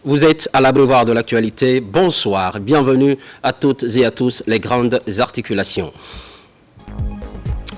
Vous êtes à l'abreuvoir de l'actualité. Bonsoir, bienvenue à toutes et à tous les grandes articulations.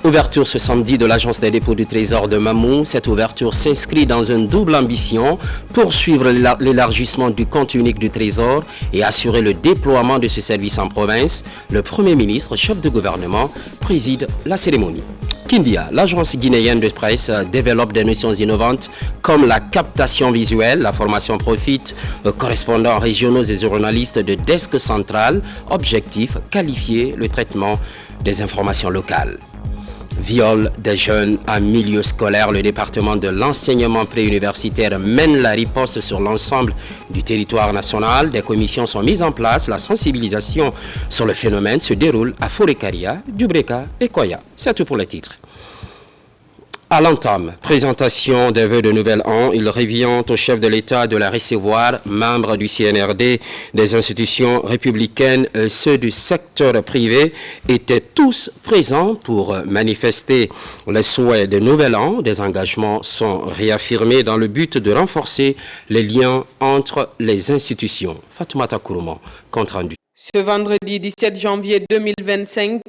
Ouverture ce samedi de l'Agence des dépôts du Trésor de Mamou. Cette ouverture s'inscrit dans une double ambition, poursuivre l'élargissement du compte unique du Trésor et assurer le déploiement de ce service en province. Le Premier ministre, chef de gouvernement, préside la cérémonie. Kindia, l'agence guinéenne de presse, développe des notions innovantes comme la captation visuelle, la formation profite aux correspondants régionaux et journalistes de desk central. Objectif, qualifier le traitement des informations locales. Viol des jeunes en milieu scolaire, le département de l'enseignement préuniversitaire mène la riposte sur l'ensemble du territoire national. Des commissions sont mises en place. La sensibilisation sur le phénomène se déroule à Forêt-Caria, Dubreka et Koya. C'est tout pour les titres. À l'entame, présentation des vœux de nouvel an, il revient au chef de l'État de la recevoir, membres du CNRD, des institutions républicaines, ceux du secteur privé étaient tous présents pour manifester les souhaits de nouvel an. Des engagements sont réaffirmés dans le but de renforcer les liens entre les institutions. Fatoumata Kourouman, compte rendu. Ce vendredi 17 janvier 2025,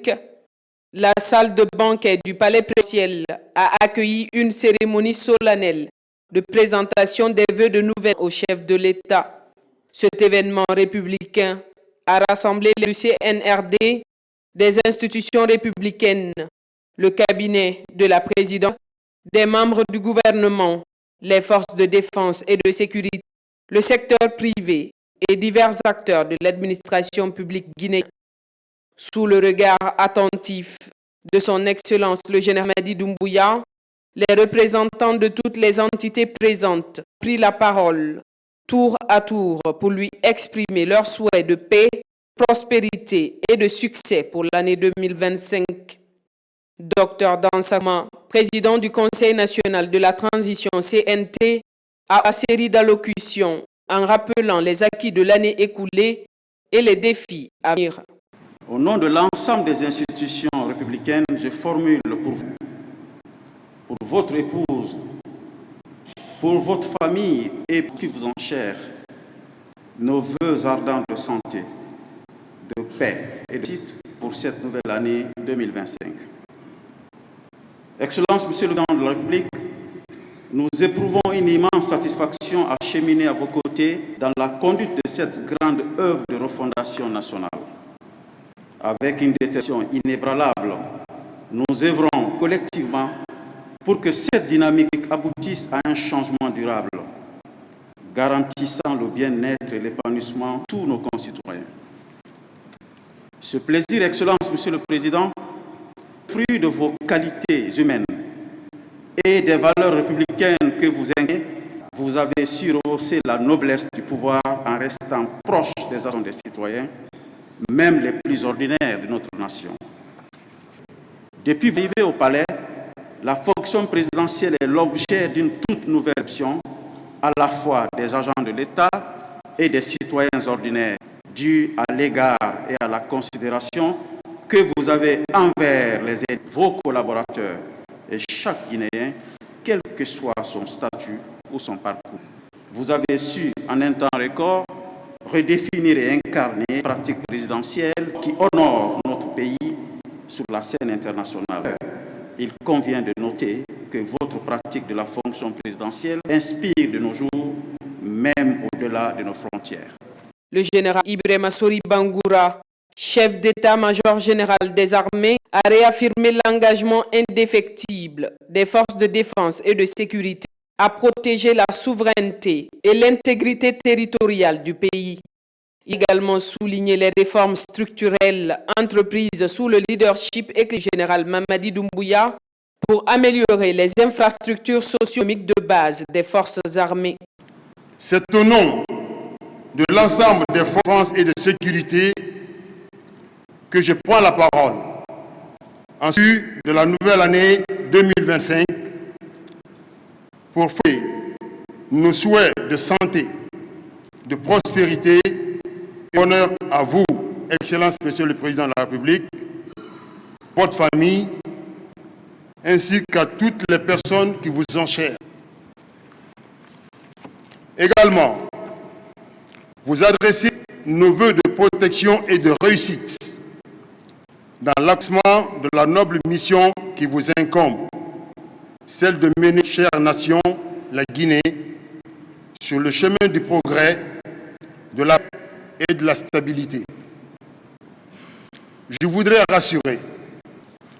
la salle de banquet du Palais présidentiel a accueilli une cérémonie solennelle de présentation des vœux de nouvel an au chef de l'État. Cet événement républicain a rassemblé les CNRD, des institutions républicaines, le cabinet de la présidente, des membres du gouvernement, les forces de défense et de sécurité, le secteur privé et divers acteurs de l'administration publique guinéenne. Sous le regard attentif de son Excellence le général Mamadi Doumbouya, les représentants de toutes les entités présentes prirent la parole tour à tour pour lui exprimer leurs souhaits de paix, prospérité et de succès pour l'année 2025. Dr Dansama, président du Conseil national de la transition CNT, a une série d'allocutions en rappelant les acquis de l'année écoulée et les défis à venir. Au nom de l'ensemble des institutions républicaines, je formule pour vous, pour votre épouse, pour votre famille et pour qui vous en cher, nos vœux ardents de santé, de paix et de réussite pour cette nouvelle année 2025. Excellence, Monsieur le Président de la République, nous éprouvons une immense satisfaction à cheminer à vos côtés dans la conduite de cette grande œuvre de refondation nationale. Avec une détermination inébranlable, nous œuvrons collectivement pour que cette dynamique aboutisse à un changement durable, garantissant le bien-être et l'épanouissement de tous nos concitoyens. Ce plaisir, Excellence, Monsieur le Président, fruit de vos qualités humaines et des valeurs républicaines que vous incarnez, vous avez su rehausser la noblesse du pouvoir en restant proche des actions des citoyens, même les plus ordinaires de notre nation. Depuis votre arrivée au palais, la fonction présidentielle est l'objet d'une toute nouvelle option, à la fois des agents de l'État et des citoyens ordinaires, due à l'égard et à la considération que vous avez envers vos collaborateurs et chaque Guinéen, quel que soit son statut ou son parcours. Vous avez su, en un temps record, redéfinir et incarner une pratique présidentielle qui honore notre pays sur la scène internationale. Il convient de noter que votre pratique de la fonction présidentielle inspire de nos jours, même au-delà de nos frontières. Le général Ibrahima Sori Bangoura, chef d'état-major général des armées, a réaffirmé l'engagement indéfectible des forces de défense et de sécurité à protéger la souveraineté et l'intégrité territoriale du pays. Il a également souligné les réformes structurelles entreprises sous le leadership du général Mamadi Doumbouya pour améliorer les infrastructures socio-économiques de base des forces armées. C'est au nom de l'ensemble des forces et de sécurité que je prends la parole en vue de la nouvelle année 2025 pour faire nos souhaits de santé, de prospérité et honneur à vous, Excellence, Monsieur le Président de la République, votre famille, ainsi qu'à toutes les personnes qui vous sont chères. Également, vous adresser nos vœux de protection et de réussite dans l'accomplissement de la noble mission qui vous incombe, celle de mener, chère nation, la Guinée, sur le chemin du progrès, de la paix et de la stabilité. Je voudrais rassurer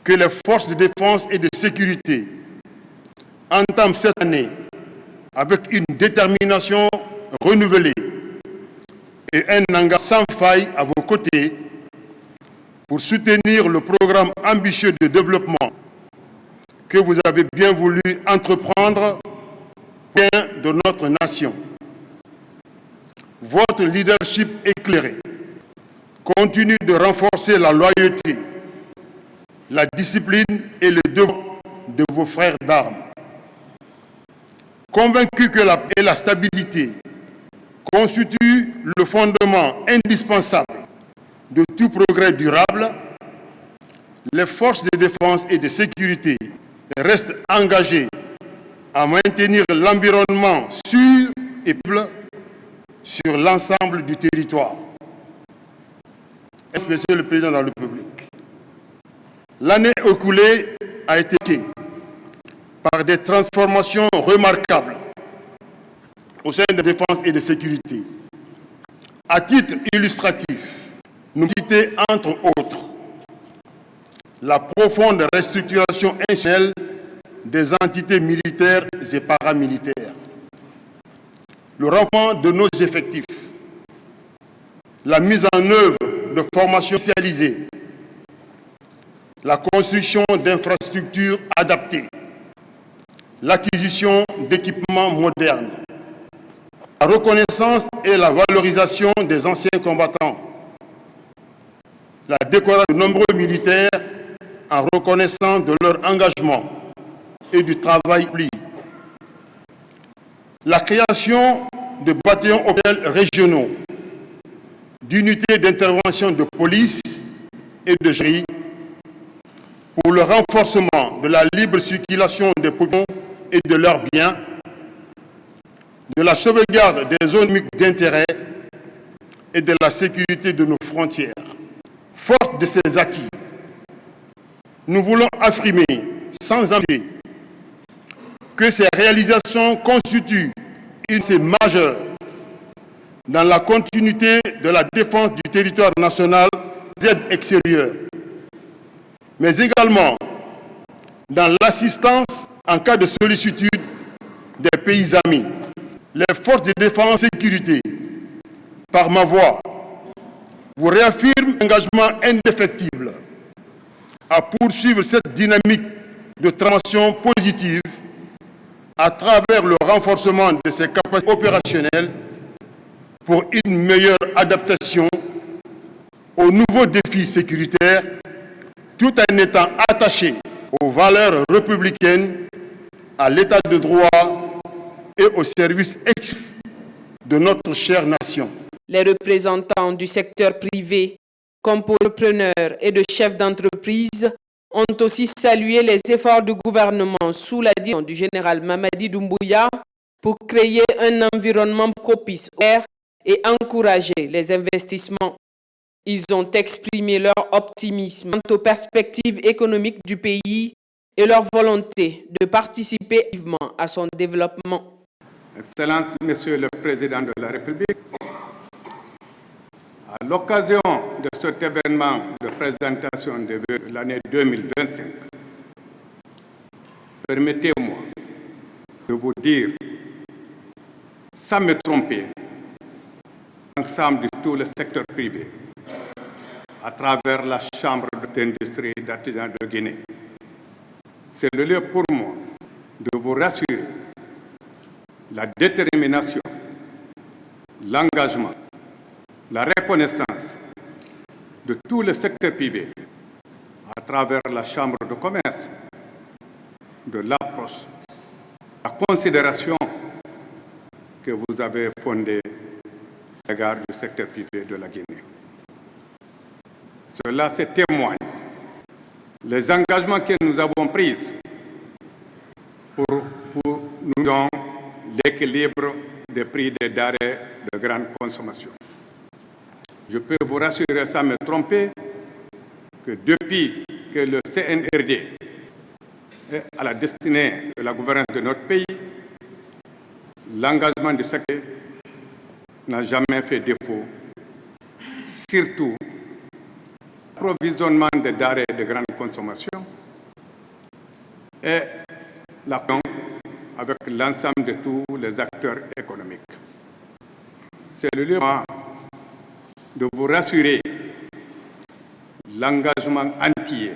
que les forces de défense et de sécurité entament cette année avec une détermination renouvelée et un engagement sans faille à vos côtés pour soutenir le programme ambitieux de développement que vous avez bien voulu entreprendre pour le bien de notre nation. Votre leadership éclairé continue de renforcer la loyauté, la discipline et le devoir de vos frères d'armes. Convaincu que la paix et la stabilité constituent le fondement indispensable de tout progrès durable, les forces de défense et de sécurité restent engagées à maintenir l'environnement sûr et peuple sur l'ensemble du territoire. Monsieur le Président de la République, l'année écoulée a été marquée par des transformations remarquables au sein de la défense et de sécurité. À titre illustratif, nous citons entre autres la profonde restructuration institutionnelle des entités militaires et paramilitaires, le renforcement de nos effectifs, la mise en œuvre de formations spécialisées, la construction d'infrastructures adaptées, l'acquisition d'équipements modernes, la reconnaissance et la valorisation des anciens combattants, la décoration de nombreux militaires en reconnaissance de leur engagement et du travail accompli, la création de bataillons opérationnels régionaux, d'unités d'intervention de police et de gendarmerie pour le renforcement de la libre circulation des populations et de leurs biens, de la sauvegarde des zones d'intérêt et de la sécurité de nos frontières. Forte de ces acquis, nous voulons affirmer sans ambiguïté que ces réalisations constituent une avancée majeure dans la continuité de la défense du territoire national des aides extérieures, mais également dans l'assistance en cas de sollicitude des pays amis. Les forces de défense et de sécurité, par ma voix, vous réaffirment un engagement indéfectible à poursuivre cette dynamique de transformation positive à travers le renforcement de ses capacités opérationnelles pour une meilleure adaptation aux nouveaux défis sécuritaires, tout en étant attaché aux valeurs républicaines, à l'état de droit et au service exclusif de notre chère nation. Les représentants du secteur privé, comme entrepreneurs et de chefs d'entreprise, ont aussi salué les efforts du gouvernement sous la direction du général Mamadi Doumbouya pour créer un environnement propice aux affaires et encourager les investissements. Ils ont exprimé leur optimisme quant aux perspectives économiques du pays et leur volonté de participer activement à son développement. Excellence, Monsieur le Président de la République, à l'occasion de cet événement de présentation des vœux de l'année 2025, permettez-moi de vous dire, sans me tromper, l'ensemble de tout le secteur privé, à travers la Chambre d'industrie et d'artisans de Guinée. C'est le lieu pour moi de vous rassurer la détermination, l'engagement, la reconnaissance de tout le secteur privé à travers la Chambre de commerce, de l'approche, la considération que vous avez fondée à l'égard du secteur privé de la Guinée. Cela se témoigne les engagements que nous avons pris pour nous donner l'équilibre des prix des denrées de grande consommation. Je peux vous rassurer sans me tromper que depuis que le CNRD est à la destinée de la gouvernance de notre pays, l'engagement du secteur n'a jamais fait défaut, surtout l'approvisionnement des denrées de grande consommation et la avec l'ensemble de tous les acteurs économiques. C'est le lieu de vous rassurer l'engagement entier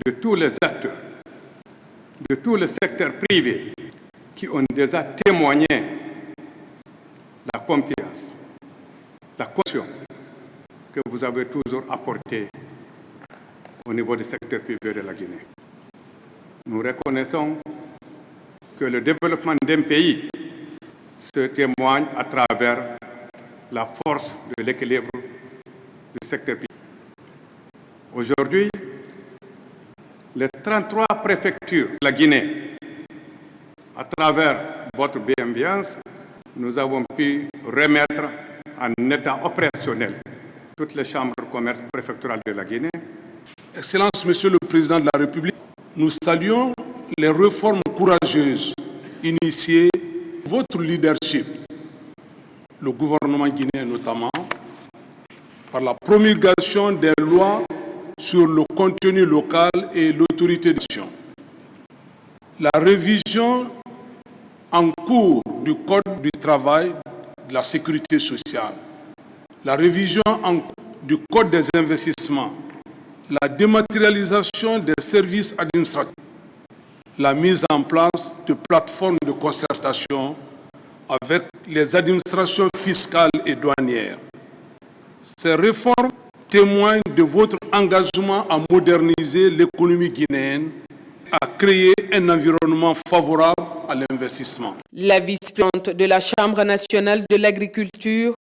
de tous les acteurs, de tous les secteurs privés qui ont déjà témoigné la confiance, la caution que vous avez toujours apportée au niveau du secteur privé de la Guinée. Nous reconnaissons que le développement d'un pays se témoigne à travers la force de l'équilibre du secteur privé. Aujourd'hui, les 33 préfectures de la Guinée, à travers votre bienveillance, nous avons pu remettre en état opérationnel toutes les chambres de commerce préfectorales de la Guinée. Excellence, Monsieur le Président de la République, nous saluons les réformes courageuses initiées par votre leadership, le gouvernement guinéen notamment, par la promulgation des lois sur le contenu local et l'autorité de gestion. La révision en cours du Code du travail de la sécurité sociale, la révision en cours du Code des investissements, la dématérialisation des services administratifs, la mise en place de plateformes de concertation avec les administrations fiscales et douanières. Ces réformes témoignent de votre engagement à moderniser l'économie guinéenne, à créer un environnement favorable à l'investissement. La vice-présidente de la Chambre nationale de l'agriculture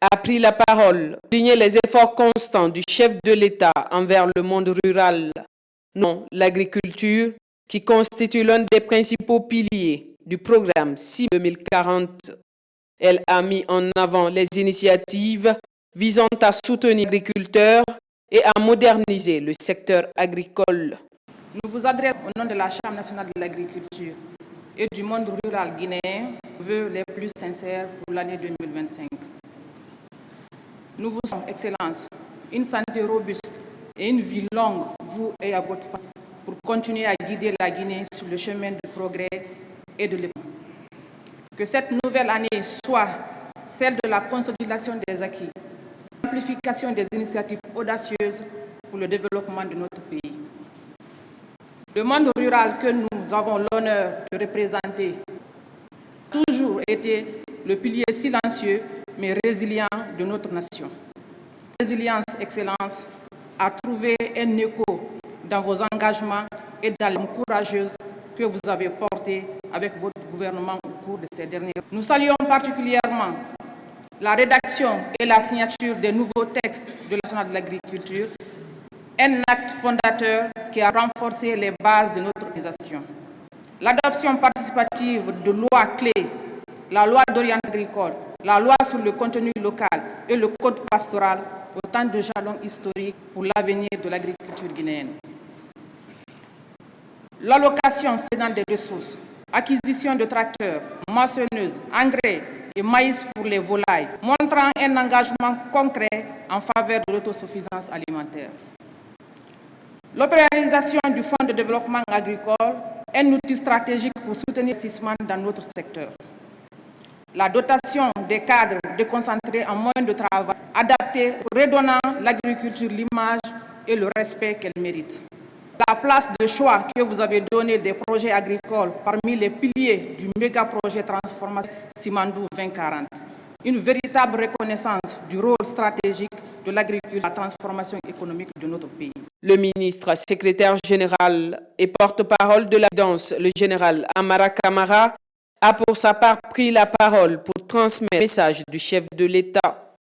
a pris la parole, souligner les efforts constants du chef de l'État envers le monde rural. Non, l'agriculture, qui constitue l'un des principaux piliers du programme CIM 2040. Elle a mis en avant les initiatives visant à soutenir les agriculteurs et à moderniser le secteur agricole. Nous vous adressons au nom de la Chambre nationale de l'agriculture et du monde rural guinéen vœux les plus sincères pour l'année 2025. Nous vous souhaitons, Excellence, une santé robuste et une vie longue, vous et à votre famille, pour continuer à guider la Guinée sur le chemin du progrès et de l'épanouissement. Que cette nouvelle année soit celle de la consolidation des acquis, de l'amplification des initiatives audacieuses pour le développement de notre pays. Le monde rural que nous avons l'honneur de représenter a toujours été le pilier silencieux mais résilient de notre nation. La résilience, Excellence, a trouvé un écho dans vos engagements et dans les courageuses que vous avez portées avec votre gouvernement au cours de ces derniers mois. Nous saluons particulièrement la rédaction et la signature des nouveaux textes de la Nationale de l'agriculture, un acte fondateur qui a renforcé les bases de notre organisation. L'adoption participative de lois clés, la loi d'orientation agricole, la loi sur le contenu local et le code pastoral, autant de jalons historiques pour l'avenir de l'agriculture guinéenne. L'allocation cédant des ressources, acquisition de tracteurs, moissonneuses, engrais et maïs pour les volailles, montrant un engagement concret en faveur de l'autosuffisance alimentaire. L'opéralisation du Fonds de développement agricole, un outil stratégique pour soutenir l'investissement dans notre secteur. La dotation des cadres déconcentrés en moyens de travail, adaptés, redonnant l'agriculture l'image et le respect qu'elle mérite. La place de choix que vous avez donné des projets agricoles parmi les piliers du méga-projet Transformation Simandou 2040. Une véritable reconnaissance du rôle stratégique de l'agriculture à la transformation économique de notre pays. Le ministre, secrétaire général et porte-parole de la présidence, le général Amara Kamara, a pour sa part pris la parole pour transmettre le message du chef de l'État.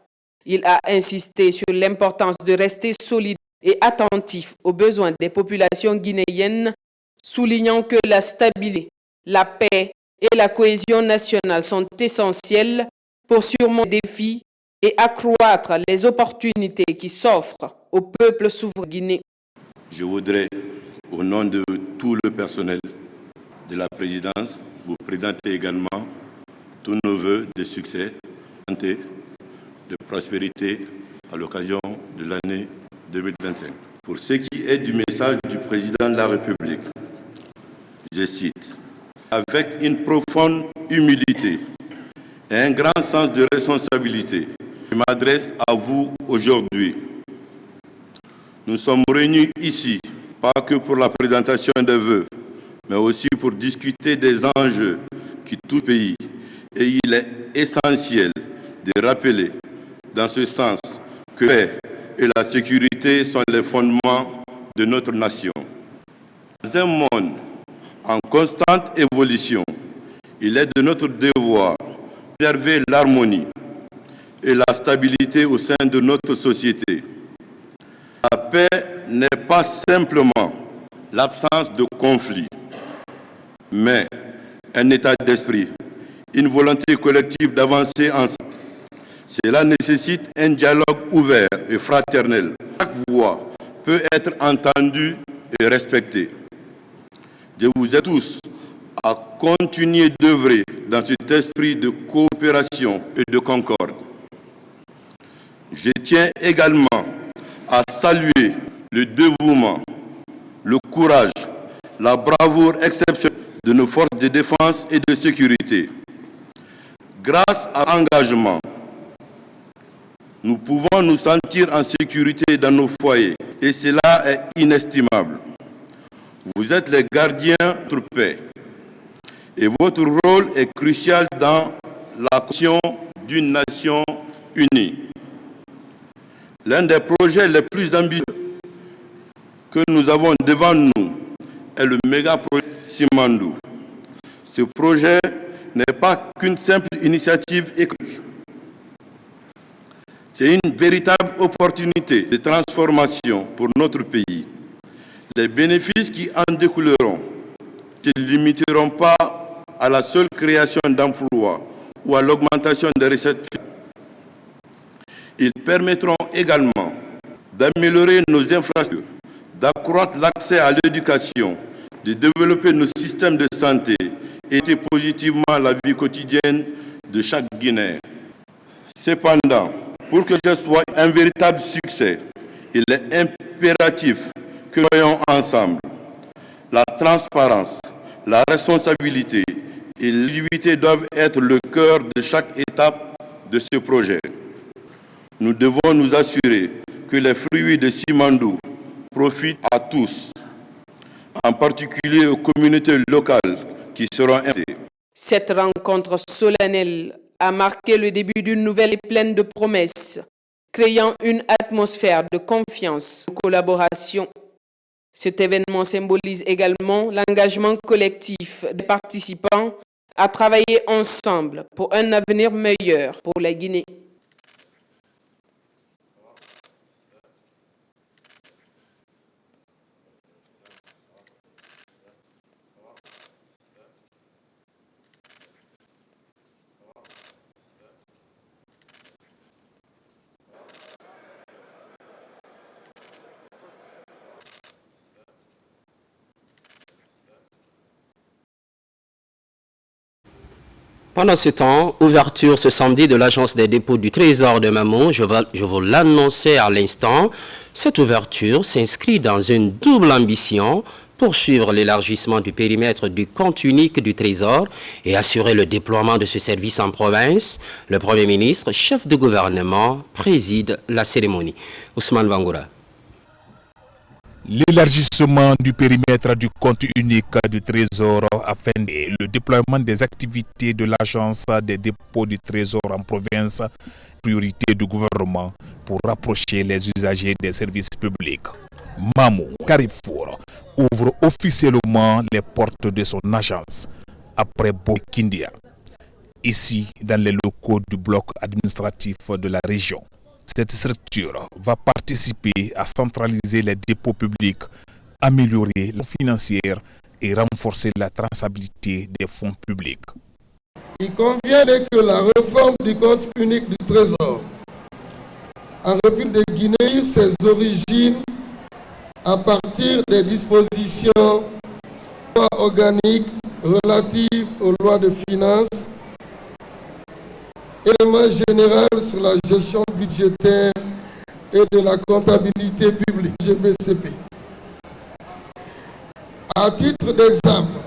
Il a insisté sur l'importance de rester solide et attentif aux besoins des populations guinéennes, soulignant que la stabilité, la paix et la cohésion nationale sont essentiels pour surmonter les défis et accroître les opportunités qui s'offrent au peuple souverain guinéen. Je voudrais, au nom de tout le personnel de la présidence, vous présenter également tous nos vœux de succès, de santé, de prospérité à l'occasion de l'année 2025. Pour ce qui est du message du président de la République, je cite, « Avec une profonde humilité et un grand sens de responsabilité, je m'adresse à vous aujourd'hui. Nous sommes réunis ici, pas que pour la présentation des vœux, mais aussi pour discuter des enjeux qui touchent le pays. Et il est essentiel de rappeler dans ce sens que la paix et la sécurité sont les fondements de notre nation. Dans un monde en constante évolution, il est de notre devoir de préserver l'harmonie et la stabilité au sein de notre société. La paix n'est pas simplement l'absence de conflit, mais un état d'esprit, une volonté collective d'avancer ensemble. Cela nécessite un dialogue ouvert et fraternel. Chaque voix peut être entendue et respectée. Je vous invite tous à continuer d'œuvrer dans cet esprit de coopération et de concorde. Je tiens également à saluer le dévouement, le courage, la bravoure exceptionnelle de nos forces de défense et de sécurité. Grâce à l'engagement, nous pouvons nous sentir en sécurité dans nos foyers et cela est inestimable. Vous êtes les gardiens de notre paix et votre rôle est crucial dans la construction d'une nation unie. L'un des projets les plus ambitieux que nous avons devant nous est le méga-projet Simandou. Ce projet n'est pas qu'une simple initiative économique. C'est une véritable opportunité de transformation pour notre pays. Les bénéfices qui en découleront ne se limiteront pas à la seule création d'emplois ou à l'augmentation des recettes. Ils permettront également d'améliorer nos infrastructures, d'accroître l'accès à l'éducation, de développer nos systèmes de santé et d'aider positivement la vie quotidienne de chaque Guinéen. Cependant, pour que ce soit un véritable succès, il est impératif que nous soyons ensemble. La transparence, la responsabilité et l'exclusivité doivent être le cœur de chaque étape de ce projet. Nous devons nous assurer que les fruits de Simandou profitent à tous, en particulier aux communautés locales qui seront invitées. Cette rencontre solennelle a marqué le début d'une nouvelle et pleine de promesses, créant une atmosphère de confiance et de collaboration. Cet événement symbolise également l'engagement collectif des participants à travailler ensemble pour un avenir meilleur pour la Guinée. Pendant ce temps, ouverture ce samedi de l'Agence des dépôts du Trésor de Mamou, je vous l'annonçais à l'instant. Cette ouverture s'inscrit dans une double ambition, poursuivre l'élargissement du périmètre du compte unique du Trésor et assurer le déploiement de ce service en province. Le Premier ministre, chef de gouvernement, préside la cérémonie. Ousmane Bangoura. L'élargissement du périmètre du compte unique du Trésor afin de le déploiement des activités de l'Agence des dépôts du Trésor en province, priorité du gouvernement pour rapprocher les usagers des services publics. Mamou Carrefour ouvre officiellement les portes de son agence après Bokindia, ici dans les locaux du bloc administratif de la région. Cette structure va participer à centraliser les dépôts publics, améliorer la financière et renforcer la traçabilité des fonds publics. Il convient que la réforme du compte unique du Trésor en République de Guinée ses origines à partir des dispositions organiques relatives aux lois de finances, élément général sur la gestion budgétaire et de la comptabilité publique, GBCP. À titre d'exemple,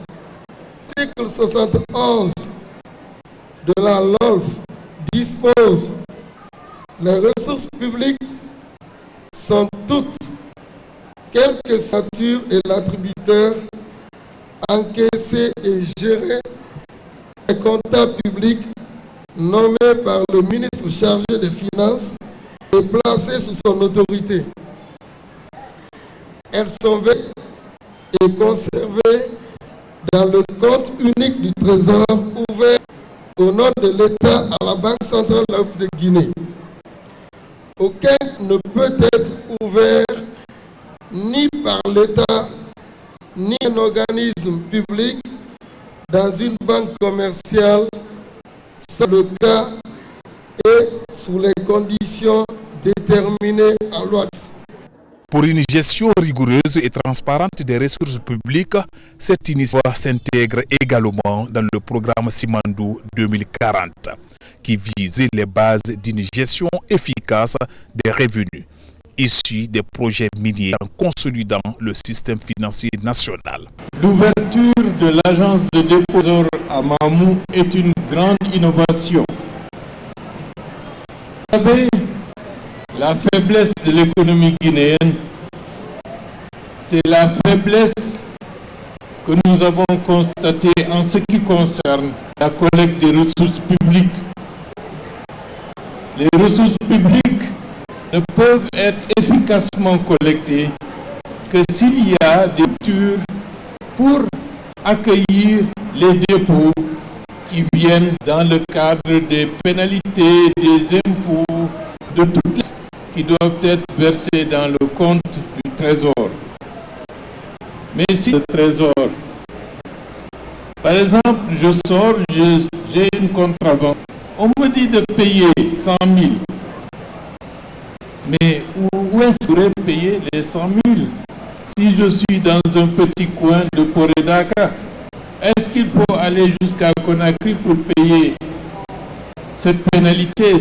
l'article 71 de la LOLF dispose les ressources publiques sont toutes, quelle que soit la nature et l'attributeur, encaissées et gérées les comptables publics nommés par le ministre chargé des Finances et placés sous son autorité. Elles sont veillées et conservées dans le compte unique du Trésor ouvert au nom de l'État à la Banque centrale de Guinée, auquel ne peut être ouvert ni par l'État ni un organisme public dans une banque commerciale, c'est le cas et sous les conditions déterminées en loi. Pour une gestion rigoureuse et transparente des ressources publiques, cette initiative s'intègre également dans le programme Simandou 2040, qui vise les bases d'une gestion efficace des revenus issus des projets miniers en consolidant le système financier national. L'ouverture de l'agence de dépôt à Mamou est une grande innovation. Vous savez, la faiblesse de l'économie guinéenne, c'est la faiblesse que nous avons constatée en ce qui concerne la collecte des ressources publiques. Les ressources publiques ne peuvent être efficacement collectées que s'il y a des structures pour accueillir les dépôts qui viennent dans le cadre des pénalités, des impôts, de toutes qui doivent être versés dans le compte du Trésor. Mais si le Trésor, par exemple, je sors, j'ai une contrabande, on me dit de payer 100 000. Mais où est-ce que je pourrais payer les 100 000 si je suis dans un petit coin de Poredaka? Est-ce qu'il faut aller jusqu'à Conakry pour payer cette pénalité?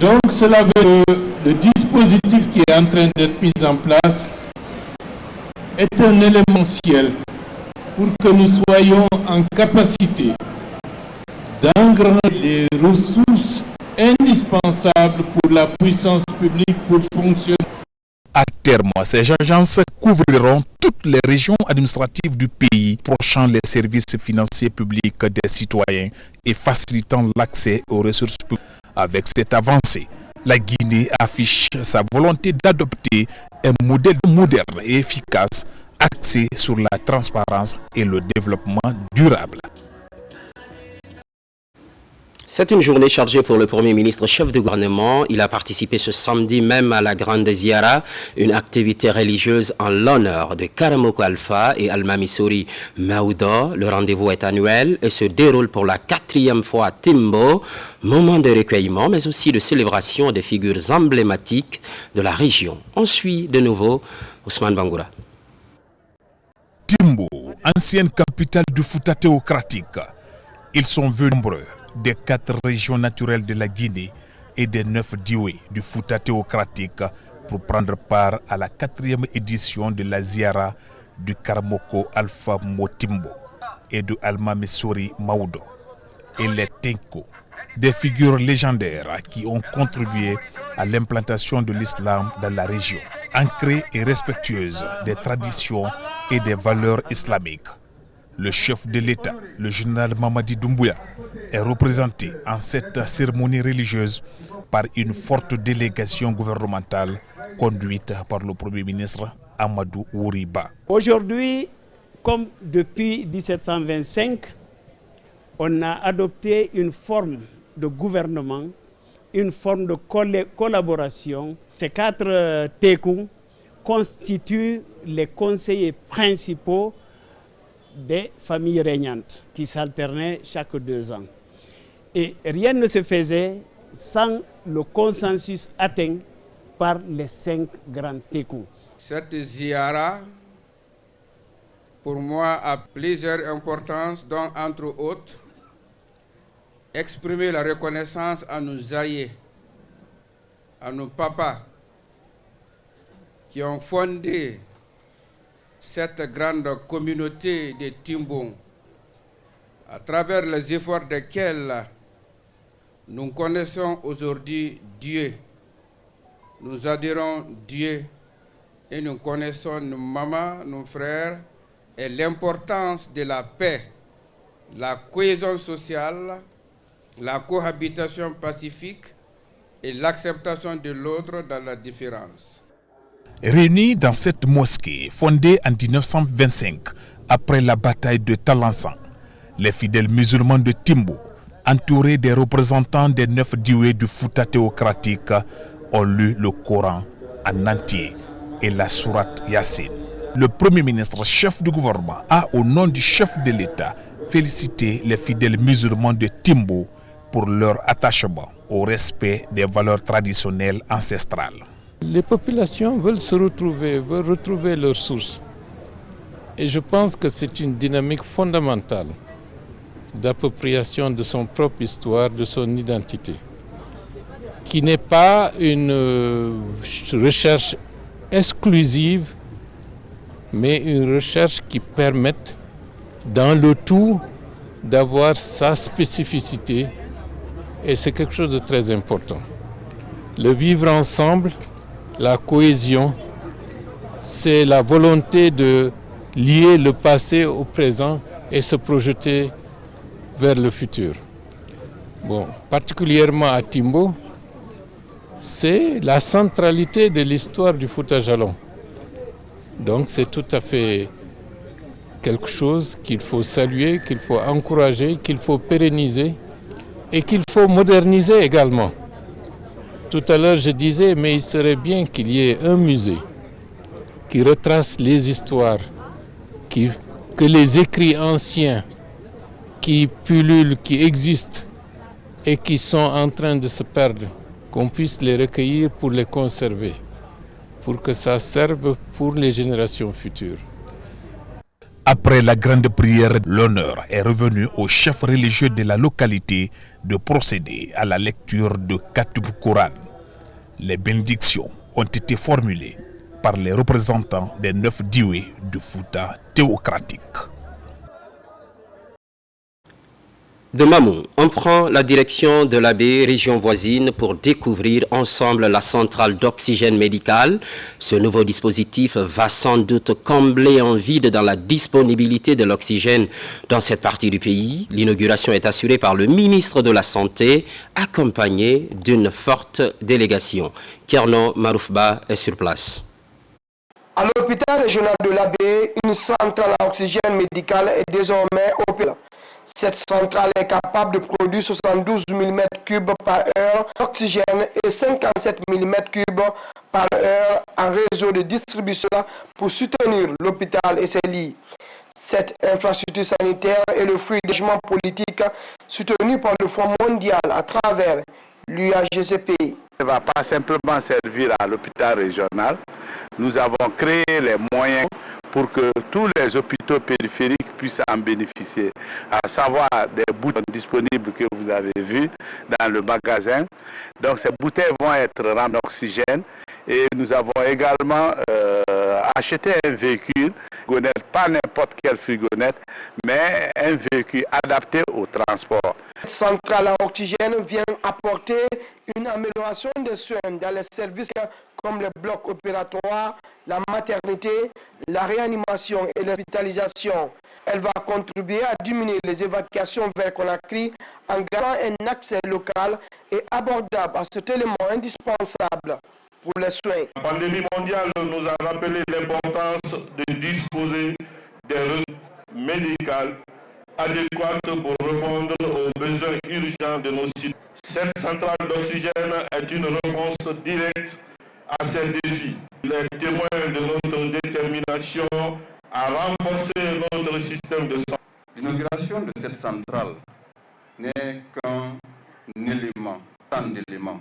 Donc cela veut dire que le dispositif qui est en train d'être mis en place est un élément essentiel pour que nous soyons en capacité d'engranger les ressources indispensables pour la puissance publique pour fonctionner. À terme, ces agences couvriront toutes les régions administratives du pays, prochant les services financiers publics des citoyens et facilitant l'accès aux ressources publiques. Avec cette avancée, la Guinée affiche sa volonté d'adopter un modèle moderne et efficace axé sur la transparence et le développement durable. C'est une journée chargée pour le Premier ministre chef de gouvernement. Il a participé ce samedi même à la Grande Ziara, une activité religieuse en l'honneur de Karamoko Alpha et Almami Sori Maouda. Le rendez-vous est annuel et se déroule pour la 4e fois à Timbo, moment de recueillement mais aussi de célébration des figures emblématiques de la région. On suit de nouveau Ousmane Bangoura. Timbo, ancienne capitale du Fouta théocratique. Ils sont venus nombreux des 4 régions naturelles de la Guinée et des 9 dioués du Fouta théocratique pour prendre part à la 4e édition de la Ziara du Karamoko Alpha Motimbo et de Almami Sori Maoudo et les Tenko, des figures légendaires qui ont contribué à l'implantation de l'islam dans la région, ancrée et respectueuse des traditions et des valeurs islamiques. Le chef de l'État, le général Mamadi Doumbouya, est représenté en cette cérémonie religieuse par une forte délégation gouvernementale conduite par le Premier ministre Amadou Ouriba. Aujourd'hui, comme depuis 1725, on a adopté une forme de gouvernement, une forme de collaboration. Ces 4 tekou constituent les conseillers principaux des familles régnantes qui s'alternaient chaque 2 ans. Et rien ne se faisait sans le consensus atteint par les 5 grands tékous. Cette ziara, pour moi, a plusieurs importances, dont, entre autres, exprimer la reconnaissance à nos aïeux, à nos papas, qui ont fondé cette grande communauté de Timbo, à travers les efforts desquels nous connaissons aujourd'hui Dieu. Nous adorons Dieu et nous connaissons nos mamans, nos frères et l'importance de la paix, la cohésion sociale, la cohabitation pacifique et l'acceptation de l'autre dans la différence. Réunis dans cette mosquée fondée en 1925 après la bataille de Talansan, les fidèles musulmans de Timbo, entourés des représentants des 9 dioués du Fouta théocratique, ont lu le Coran en entier et la sourate Yassine. Le Premier ministre, chef du gouvernement, a, au nom du chef de l'État, félicité les fidèles musulmans de Timbo pour leur attachement au respect des valeurs traditionnelles ancestrales. Les populations veulent se retrouver, veulent retrouver leurs sources. Et je pense que c'est une dynamique fondamentale d'appropriation de son propre histoire, de son identité, qui n'est pas une recherche exclusive, mais une recherche qui permette, dans le tout, d'avoir sa spécificité, et c'est quelque chose de très important. Le vivre ensemble, la cohésion, c'est la volonté de lier le passé au présent et se projeter vers le futur. Bon, particulièrement à Timbo, c'est la centralité de l'histoire du Fouta Djallon. Donc c'est tout à fait quelque chose qu'il faut saluer, qu'il faut encourager, qu'il faut pérenniser et qu'il faut moderniser également. Tout à l'heure, je disais, mais il serait bien qu'il y ait un musée qui retrace les histoires, que les écrits anciens qui pullulent, qui existent et qui sont en train de se perdre, qu'on puisse les recueillir pour les conserver, pour que ça serve pour les générations futures. Après la grande prière, l'honneur est revenu au chef religieux de la localité de procéder à la lecture de Katub Quran. Les bénédictions ont été formulées par les représentants des 9 dioués du Fouta théocratique. De Mamou, on prend la direction de la baie, région voisine, pour découvrir ensemble la centrale d'oxygène médical. Ce nouveau dispositif va sans doute combler un vide dans la disponibilité de l'oxygène dans cette partie du pays. L'inauguration est assurée par le ministre de la Santé, accompagné d'une forte délégation. Kerno Maroufba est sur place. À l'hôpital régional de la baie, une centrale à oxygène médical est désormais opérationnelle. Cette centrale est capable de produire 72 mm3 par heure d'oxygène et 57 mm3 par heure en réseau de distribution pour soutenir l'hôpital et ses lits. Cette infrastructure sanitaire est le fruit d'engagement politique soutenu par le Fonds mondial à travers l'UAGCP. Ne va pas simplement servir à l'hôpital régional. Nous avons créé les moyens pour que tous les hôpitaux périphériques puissent en bénéficier, à savoir des bouteilles disponibles que vous avez vues dans le magasin. Donc ces bouteilles vont être remplies d'oxygène et nous avons également acheté un véhicule, pas n'importe quelle fourgonnette, mais un véhicule adapté au transport. Cette centrale à oxygène vient apporter une amélioration des soins dans les services comme les blocs opératoires, la maternité, la réanimation et l'hospitalisation. Elle va contribuer à diminuer les évacuations vers Conakry en gardant un accès local et abordable à cet élément indispensable pour les soins. La pandémie mondiale nous a rappelé l'importance de disposer des ressources médicales adéquates pour répondre aux besoins urgents de nos citoyens. Cette centrale d'oxygène est une réponse directe à ces défis. Il est témoin de notre détermination à renforcer notre système de santé. L'inauguration de cette centrale n'est qu'un élément, tant d'éléments.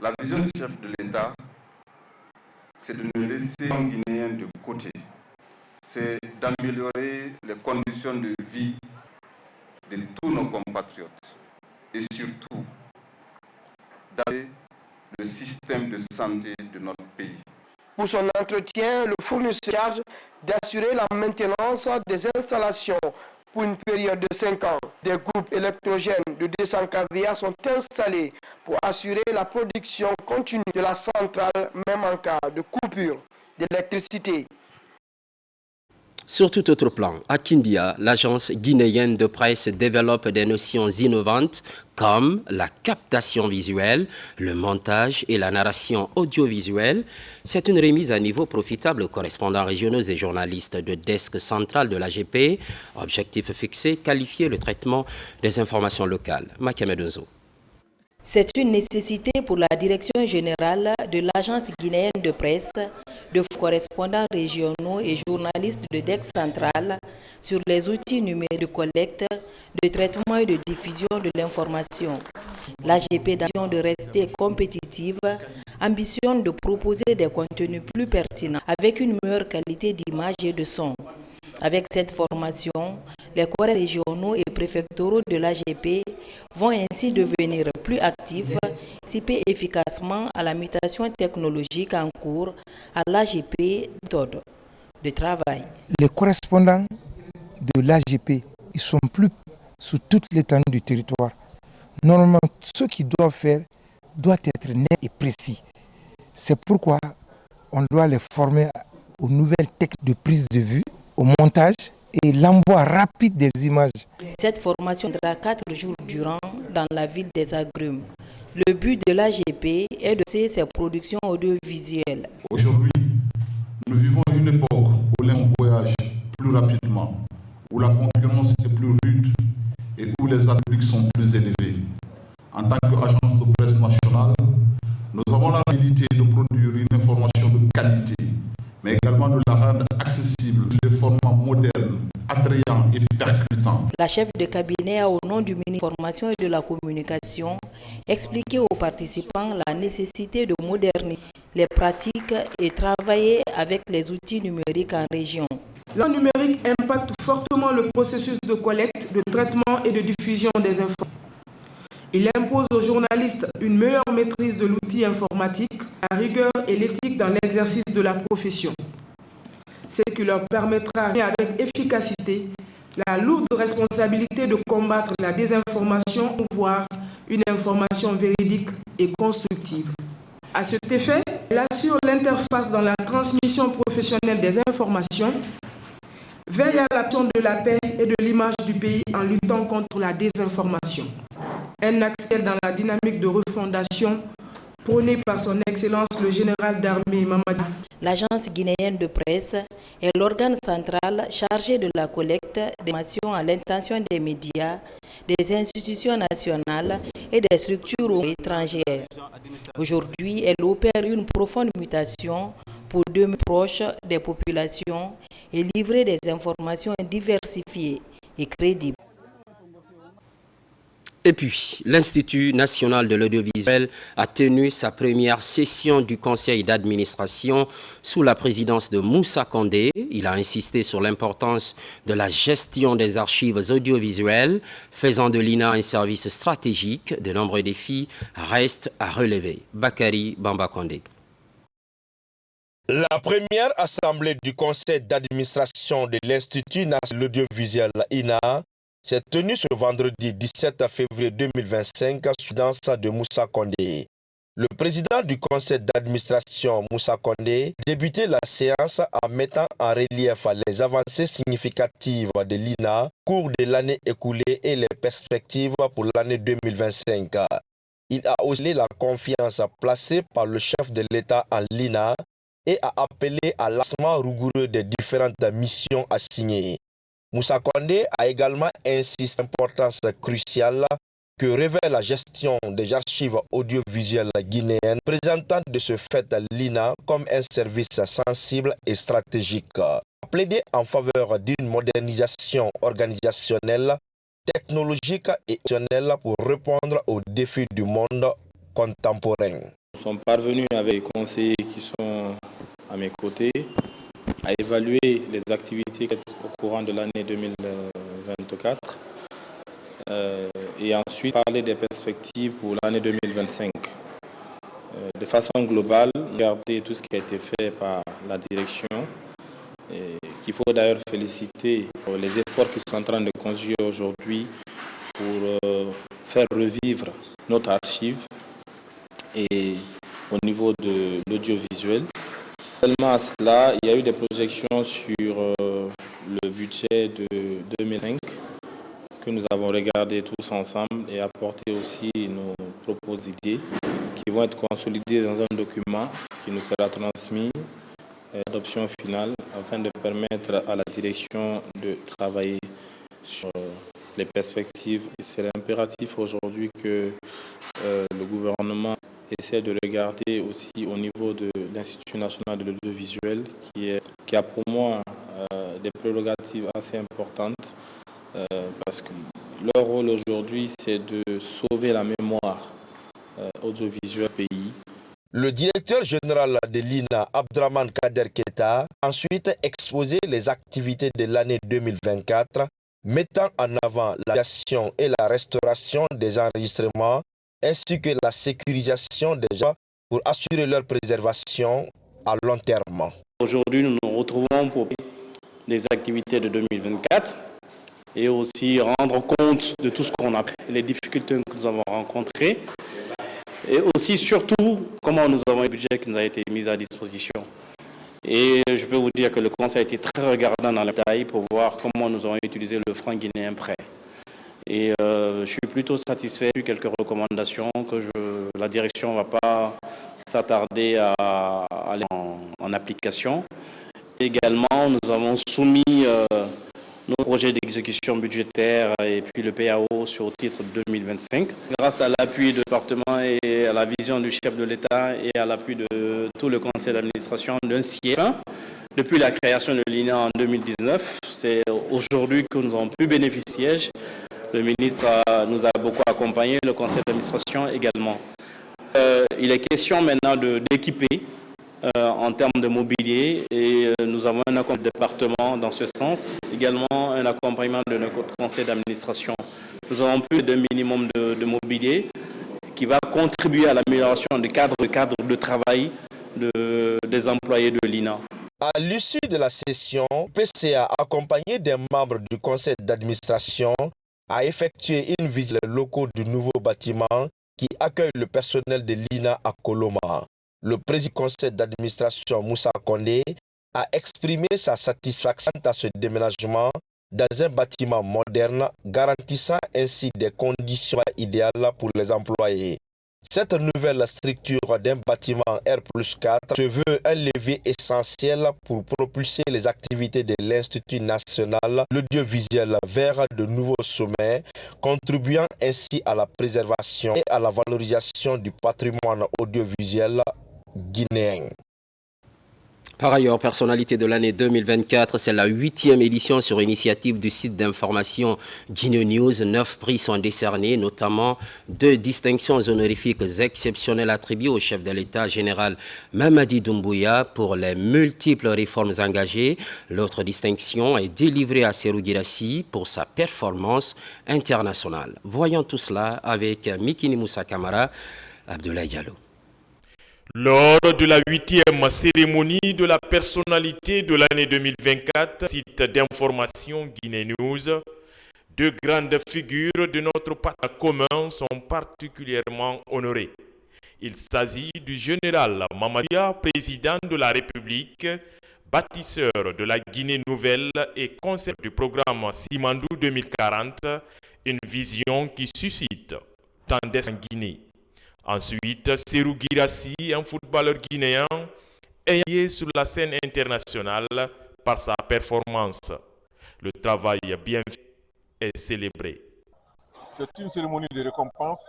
La vision du chef de l'État, c'est de ne laisser les Guinéens de côté. C'est d'améliorer les conditions de vie de tous nos compatriotes et surtout d'améliorer le système de santé de notre pays. Pour son entretien, le fournisseur charge d'assurer la maintenance des installations pour une période de 5 ans. Des groupes électrogènes de 200 kVA sont installés pour assurer la production continue de la centrale, même en cas de coupure d'électricité. Sur tout autre plan, à Kindia, l'agence guinéenne de presse développe des notions innovantes comme la captation visuelle, le montage et la narration audiovisuelle. C'est une remise à niveau profitable aux correspondants régionaux et journalistes de desk central de l'AGP. Objectif fixé, qualifier le traitement des informations locales. Makemedozo. C'est une nécessité pour la direction générale de l'agence guinéenne de presse, de correspondants régionaux et journalistes de DEC central sur les outils numériques de collecte, de traitement et de diffusion de l'information. L'AGP, d'ambition de rester compétitive, ambitionne de proposer des contenus plus pertinents avec une meilleure qualité d'image et de son. Avec cette formation, les corps régionaux et préfectoraux de l'AGP vont ainsi devenir plus actifs, participer efficacement à la mutation technologique en cours à l'AGP de travail. Les correspondants de l'AGP, ils sont plus sur toute l'étendue du territoire. Normalement, ce qu'ils doivent faire doit être net et précis. C'est pourquoi on doit les former aux nouvelles techniques de prise de vue, au montage et l'envoi rapide des images. Cette formation durera 4 jours durant dans la ville des Agrumes. Le but de l'AGP est de faire ses productions audiovisuelles. Aujourd'hui, nous vivons une époque où l'on voyage plus rapidement, où la concurrence est plus rude et où les attentes sont plus élevés. En tant qu'agence de presse nationale, nous avons la habilité de produire une information de qualité, mais également de la rendre accessible, les formats modernes, attrayants et percutants. La chef de cabinet a, au nom du ministère de l'Information et de la Communication, expliqué aux participants la nécessité de moderniser les pratiques et travailler avec les outils numériques en région. Le numérique impacte fortement le processus de collecte, de traitement et de diffusion des informations. Il impose aux journalistes une meilleure maîtrise de l'outil informatique, la rigueur et l'éthique dans l'exercice de la profession. Ce qui leur permettra avec efficacité la lourde responsabilité de combattre la désinformation ou voir une information véridique et constructive. À cet effet, elle assure l'interface dans la transmission professionnelle des informations, veille à l'action de la paix et de l'image du pays en luttant contre la désinformation. Elle accède dans la dynamique de refondation prônée par son Excellence le général d'armée Mamadi. L'agence guinéenne de presse est l'organe central chargé de la collecte d'informations à l'intention des médias, des institutions nationales et des structures étrangères. Aujourd'hui, elle opère une profonde mutation pour demeurer proche des populations et livrer des informations diversifiées et crédibles. Et puis, l'Institut national de l'audiovisuel a tenu sa première session du conseil d'administration sous la présidence de Moussa Condé. Il a insisté sur l'importance de la gestion des archives audiovisuelles, faisant de l'INA un service stratégique. De nombreux défis restent à relever. Bakary Bamba Condé. La première assemblée du conseil d'administration de l'Institut national de l'audiovisuel INA s'est tenue ce vendredi 17 février 2025 sous danse de Moussa Condé. Le président du conseil d'administration, Moussa Condé, débutait la séance en mettant en relief les avancées significatives de l'INA au cours de l'année écoulée et les perspectives pour l'année 2025. Il a aussi la confiance placée par le chef de l'État en l'INA et a appelé à l'assèchement rigoureux des différentes missions assignées. Moussa Condé a également insisté sur l'importance cruciale que révèle la gestion des archives audiovisuelles guinéennes, présentant de ce fait l'INA comme un service sensible et stratégique. Plaider en faveur d'une modernisation organisationnelle, technologique et émotionnelle pour répondre aux défis du monde contemporain. Nous sommes parvenus avec les conseillers qui sont à mes côtés à évaluer les activités au courant de l'année 2024 et ensuite parler des perspectives pour l'année 2025. De façon globale, regarder tout ce qui a été fait par la direction et qu'il faut d'ailleurs féliciter pour les efforts qu'ils sont en train de conduire aujourd'hui pour faire revivre notre archive et au niveau de l'audiovisuel. Seulement à cela, il y a eu des projections sur le budget de 2005 que nous avons regardé tous ensemble et apporté aussi nos propres idées qui vont être consolidées dans un document qui nous sera transmis d'adoption finale afin de permettre à la direction de travailler sur les perspectives. Et c'est impératif aujourd'hui que le gouvernement essaie de regarder aussi au niveau de l'Institut national de l'audiovisuel qui a pour moi des prérogatives assez importantes parce que leur rôle aujourd'hui c'est de sauver la mémoire audiovisuelle du pays. Le directeur général de l'INA, Abdraman Kader Keita, a ensuite exposé les activités de l'année 2024, mettant en avant la création et la restauration des enregistrements ainsi que la sécurisation des gens pour assurer leur préservation à long terme. Aujourd'hui, nous nous retrouvons pour des activités de 2024 et aussi rendre compte de tout ce qu'on a, les difficultés que nous avons rencontrées et aussi surtout comment nous avons un budget qui nous a été mis à disposition. Et je peux vous dire que le Conseil a été très regardant dans le détail pour voir comment nous avons utilisé le franc guinéen prêt. Et je suis plutôt satisfait de quelques recommandations que la direction ne va pas s'attarder à aller en application. Également, nous avons soumis nos projets d'exécution budgétaire et puis le PAO sur le titre 2025. Grâce à l'appui du département et à la vision du chef de l'État et à l'appui de tout le conseil d'administration d'un siège, depuis la création de l'INA en 2019, c'est aujourd'hui que nous avons pu bénéficier. Le ministre nous a beaucoup accompagnés, le conseil d'administration également. Il est question maintenant d'équiper en termes de mobilier et nous avons un accompagnement du département dans ce sens, également un accompagnement de notre conseil d'administration. Nous avons plus d'un minimum de mobilier qui va contribuer à l'amélioration du cadre de travail des employés de l'INA. À l'issue de la session, PCA, accompagné des membres du conseil d'administration, a effectué une visite aux locaux du nouveau bâtiment qui accueille le personnel de l'INA à Koloma. Le président du conseil d'administration, Moussa Kondé, a exprimé sa satisfaction à ce déménagement dans un bâtiment moderne, garantissant ainsi des conditions idéales pour les employés. Cette nouvelle structure d'un bâtiment R+4 se veut un levier essentiel pour propulser les activités de l'Institut national de l'audiovisuel vers de nouveaux sommets, contribuant ainsi à la préservation et à la valorisation du patrimoine audiovisuel guinéen. Par ailleurs, personnalité de l'année 2024, c'est la 8e édition sur initiative du site d'information Guinée News. 9 prix sont décernés, notamment 2 distinctions honorifiques exceptionnelles attribuées au chef de l'État général Mamadi Doumbouya pour les multiples réformes engagées. L'autre distinction est délivrée à Serou Guirassy pour sa performance internationale. Voyons tout cela avec Mikini Moussa Kamara, Abdoulaye Diallo. Lors de la 8e cérémonie de la personnalité de l'année 2024, site d'information Guinée News, 2 grandes figures de notre patrimoine commun sont particulièrement honorées. Il s'agit du général Mamadia, président de la République, bâtisseur de la Guinée nouvelle et concepteur du programme Simandou 2040, une vision qui suscite tendance en Guinée. Ensuite, Serou Guirassy, un footballeur guinéen, ayé sur la scène internationale par sa performance. Le travail bien fait est célébré. C'est une cérémonie de récompense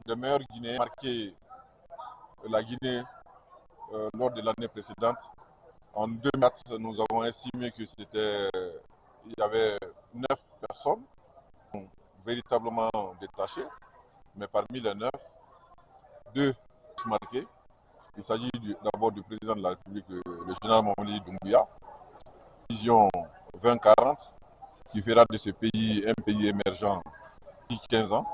des meilleurs Guinéens marqués la Guinée lors de l'année précédente. En 2004, nous avons estimé que il y avait 9 personnes véritablement détachées, mais parmi les 9, 2 sont marqués. Il s'agit d'abord du président de la République, le général Mamadi Doumbouya, vision 2040, qui fera de ce pays un pays émergent depuis 15 ans.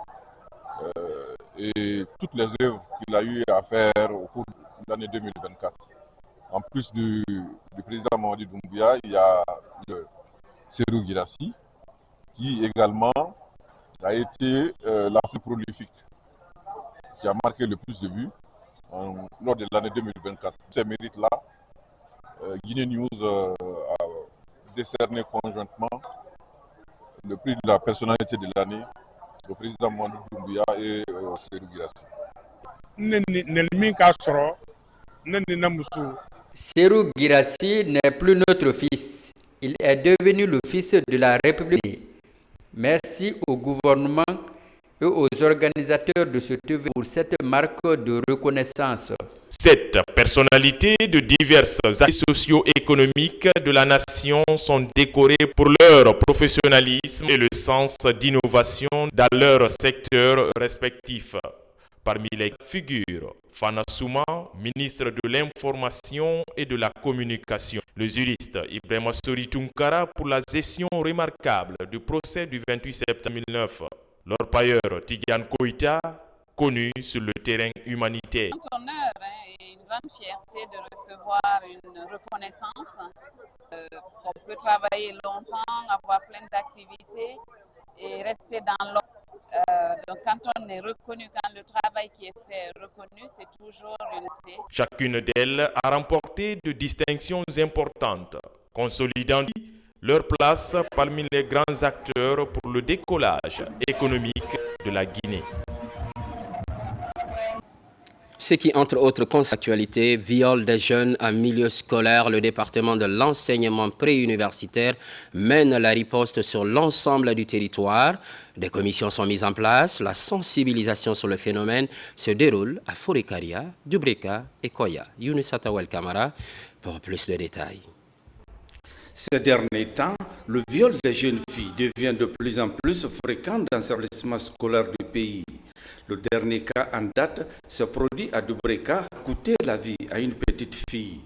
Et toutes les œuvres qu'il a eu à faire au cours de l'année 2024. En plus du président Mamadi Doumbouya, il y a le Serrou Guirassy, qui également a été la plus prolifique, qui a marqué le plus de buts lors de l'année 2024. Ces mérites-là, Guinée News a décerné conjointement le prix de la personnalité de l'année au président Mamadi Doumbouya et au Serrou Guirassy. Serrou Guirassy n'est plus notre fils. Il est devenu le fils de la République. Merci au gouvernement et aux organisateurs de cet événement pour cette marque de reconnaissance. Cette personnalité de diverses activités socio-économiques de la nation sont décorées pour leur professionnalisme et le sens d'innovation dans leur secteur respectif. Parmi les figures, Fana Souma, ministre de l'Information et de la Communication. Le juriste Ibrahima Sori Tunkara pour la gestion remarquable du procès du 28 septembre 2009. Leur pailleur Tidiane Koïta, connu sur le terrain humanitaire. C'est un honneur et une grande fierté de recevoir une reconnaissance. On peut travailler longtemps, avoir plein d'activités et rester dans l'ordre. Donc quand on est reconnu, quand le travail qui est fait est reconnu, c'est toujours une fierté. Chacune d'elles a remporté de distinctions importantes, consolidant leur place parmi les grands acteurs pour le décollage économique de la Guinée. Ce qui, entre autres actualités, viol des jeunes en milieu scolaire, le département de l'enseignement préuniversitaire mène la riposte sur l'ensemble du territoire. Des commissions sont mises en place. La sensibilisation sur le phénomène se déroule à Forekaria, Dubreka et Koya. Younes Atawel Kamara pour plus de détails. Ces derniers temps, le viol des jeunes filles devient de plus en plus fréquent dans les établissements scolaires du pays. Le dernier cas en date s'est produit à Dubreka, a coûté la vie à une petite fille.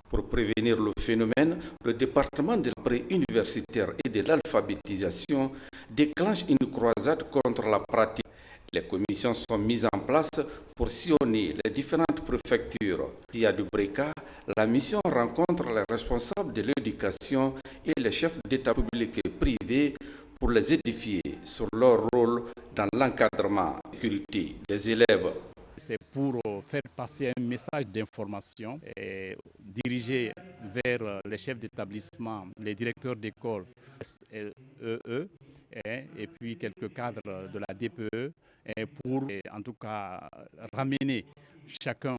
Pour prévenir le phénomène, le département de la préuniversitaire et de l'alphabétisation déclenche une croisade contre la pratique. Les commissions sont mises en place pour sillonner les différentes préfectures. Ici à Dubreka, la mission rencontre les responsables de l'éducation et les chefs d'État public et privé pour les édifier sur leur rôle dans l'encadrement et la sécurité des élèves. C'est pour faire passer un message d'information dirigé vers les chefs d'établissement, les directeurs d'école, et puis quelques cadres de la DPE, pour en tout cas ramener chacun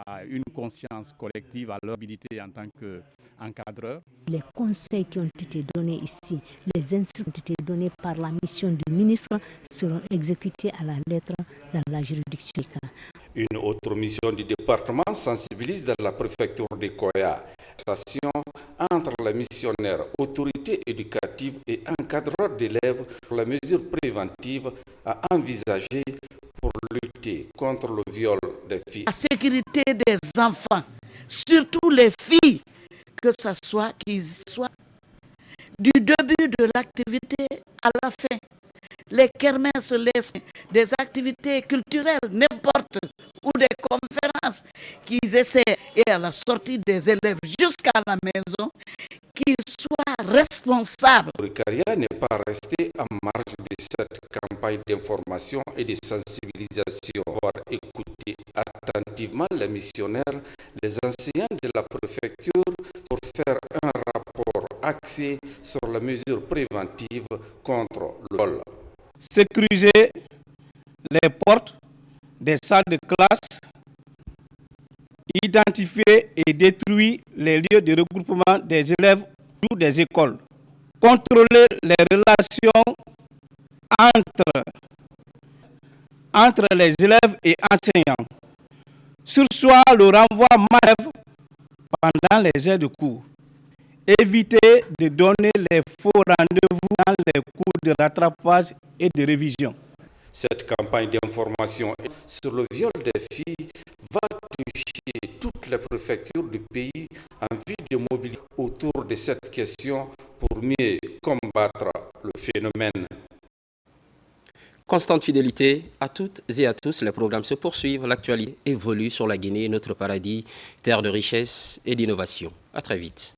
à une conscience collective, à leur habilité en tant qu'encadreur. Les conseils qui ont été donnés ici, les instructions qui ont été données par la mission du ministre seront exécutées à la lettre dans la juridiction. Une autre mission du département sensibilise dans la préfecture de Koya. Station entre les missionnaires, autorités éducatives et encadreurs d'élèves sur les mesures préventives à envisager pour lutter contre le viol des filles. La sécurité des enfants, surtout les filles, que ce soit qu'ils soient du début de l'activité à la fin. Les kermesses, des activités culturelles, n'importe, ou des conférences qu'ils essaient, et à la sortie des élèves jusqu'à la maison, qu'ils soient responsables. Forekaria n'est pas resté en marge de cette campagne d'information et de sensibilisation. Pour écouter attentivement les missionnaires, les enseignants de la préfecture pour faire un rapport axé sur les mesures préventives contre le vol. Sécuriser les portes des salles de classe, identifier et détruire les lieux de regroupement des élèves ou des écoles, contrôler les relations entre entre les élèves et enseignants. Sursoir le renvoi massif pendant les heures de cours. Éviter de donner les faux rendez-vous dans les cours de rattrapage et de révision. Cette campagne d'information sur le viol des filles va toucher toutes les préfectures du pays en vue de mobiliser autour de cette question pour mieux combattre le phénomène. Constante fidélité à toutes et à tous, les programmes se poursuivent, l'actualité évolue sur la Guinée, notre paradis, terre de richesse et d'innovation. À très vite.